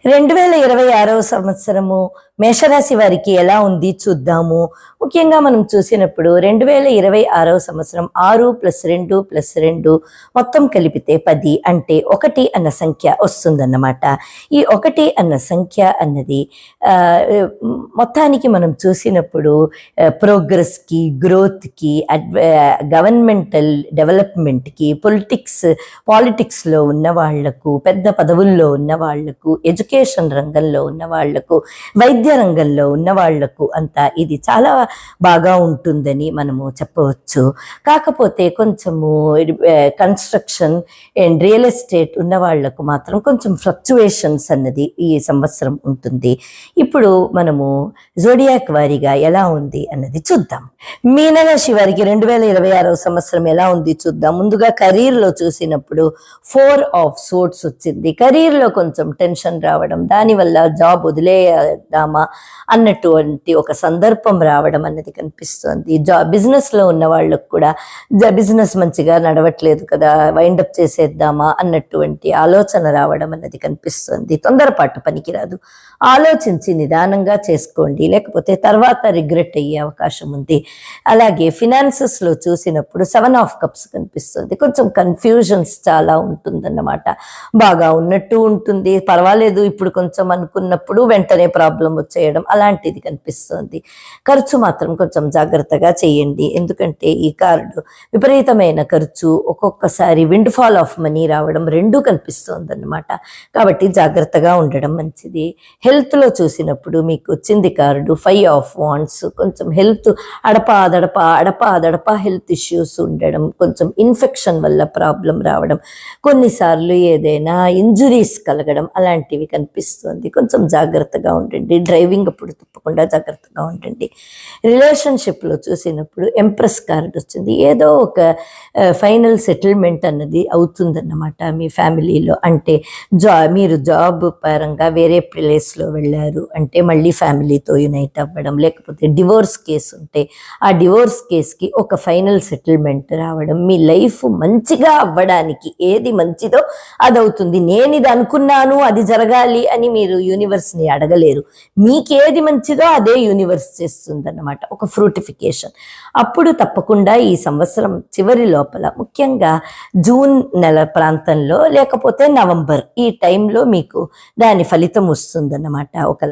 2026వ సంవత్సరము మేషరాశి వారికి ఎలా ఉంది చూద్దాము. ముఖ్యంగా మనం చూసినప్పుడు 2026వ సంవత్సరం 6+2+2 మొత్తం కలిపితే 10 అంటే 1 అన్న సంఖ్య వస్తుందన్నమాట. ఈ 1 అన్న సంఖ్య అన్నది మొత్తానికి మనం చూసినప్పుడు ప్రోగ్రెస్కి, గ్రోత్కి, గవర్నమెంటల్ డెవలప్మెంట్కి, పాలిటిక్స్లో ఉన్న వాళ్లకు, పెద్ద పదవుల్లో ఉన్న వాళ్లకు, ఎడ్యుకేషన్ రంగంలో ఉన్న వాళ్లకు, వైద్య రంగంలో ఉన్న వాళ్లకు అంతా ఇది చాలా బాగా ఉంటుందని మనము చెప్పవచ్చు. కాకపోతే కొంచెము కన్స్ట్రక్షన్ అండ్ రియల్ ఎస్టేట్ ఉన్న వాళ్లకు మాత్రం కొంచెం ఫ్లక్చువేషన్స్ అన్నది ఈ సంవత్సరం ఉంటుంది. ఇప్పుడు మనము జోడియాక్ వారిగా ఎలా ఉంది అన్నది చూద్దాం. మీనరాశి వారికి 2026వ సంవత్సరం ఎలా ఉంది చూద్దాం. ముందుగా కెరీర్లో చూసినప్పుడు 4 ఆఫ్ సోర్ట్స్ వచ్చింది. కెరీర్లో కొంచెం టెన్షన్ రావడం, దానివల్ల జాబ్ వదిలేద్దామా అన్నటువంటి ఒక సందర్భం రావడం అన్నది కనిపిస్తుంది. బిజినెస్లో ఉన్న వాళ్ళకు కూడా బిజినెస్ మంచిగా నడవట్లేదు కదా, వైండప్ చేసేద్దామా అన్నటువంటి ఆలోచన రావడం అన్నది కనిపిస్తుంది. తొందరపాటు పనికిరాదు, ఆలోచించి నిదానంగా చేసుకోండి, లేకపోతే తర్వాత రిగ్రెట్ అయ్యే అవకాశం ఉంది. అలాగే ఫినాన్సెస్లో చూసినప్పుడు 7 ఆఫ్ కప్స్ కనిపిస్తుంది. కొంచెం కన్ఫ్యూజన్స్ చాలా ఉంటుందన్నమాట. బాగా ఉన్నట్టు ఉంటుంది, పర్వాలేదు ఇప్పుడు కొంచెం అనుకున్నప్పుడు వెంటనే ప్రాబ్లం వచ్చేయడం అలాంటిది కనిపిస్తుంది. ఖర్చు మాత్రం కొంచెం జాగ్రత్తగా చేయండి, ఎందుకంటే ఈ కార్డు విపరీతమైన ఖర్చు, ఒక్కొక్కసారి విండ్ ఫాల్ ఆఫ్ మనీ రావడం రెండూ కనిపిస్తుంది అన్నమాట. కాబట్టి జాగ్రత్తగా ఉండడం మంచిది. హెల్త్లో చూసినప్పుడు మీకు వచ్చింది కార్డు 5 ఆఫ్ వాండ్స్. కొంచెం హెల్త్ అడపా హెల్త్ ఇష్యూస్ ఉండడం, కొంచెం ఇన్ఫెక్షన్ వల్ల ప్రాబ్లం రావడం, కొన్నిసార్లు ఏదైనా ఇంజురీస్ కలగడం అలాంటివి కనిపిస్తుంది. కొంచెం జాగ్రత్తగా ఉండండి. డ్రైవింగ్ అప్పుడు తప్పకుండా జాగ్రత్తగా ఉండండి. రిలేషన్షిప్లో చూసినప్పుడు ఎంప్రెస్ కార్డు వచ్చింది. ఏదో ఒక ఫైనల్ సెటిల్మెంట్ అన్నది అవుతుందన్నమాట మీ ఫ్యామిలీలో. అంటే మీరు జాబ్ పరంగా వేరే ప్లేస్లో వెళ్ళారు అంటే మళ్ళీ ఫ్యామిలీతో యునైట్ అవ్వడం, లేకపోతే డివోర్స్ కేసు ఉంటే ఆ డివోర్స్ కేసుకి ఒక ఫైనల్ సెటిల్మెంట్ రావడం, మీ లైఫ్ మంచిగా అవ్వడానికి ఏది మంచిదో అది అవుతుంది. నేను ఇది అనుకున్నాను అది జరగాలి అని మీరు యూనివర్స్ని అడగలేరు. మీకేది మంచిదో అదే యూనివర్స్ చేస్తుంది అన్నమాట, ఒక ఫ్రూటిఫికేషన్. అప్పుడు తప్పకుండా ఈ సంవత్సరం చివరి లోపల, ముఖ్యంగా జూన్ నెల ప్రాంతంలో లేకపోతే నవంబర్ ఈ టైంలో మీకు దాని ఫలితం వస్తుందన్నమాట. ఒక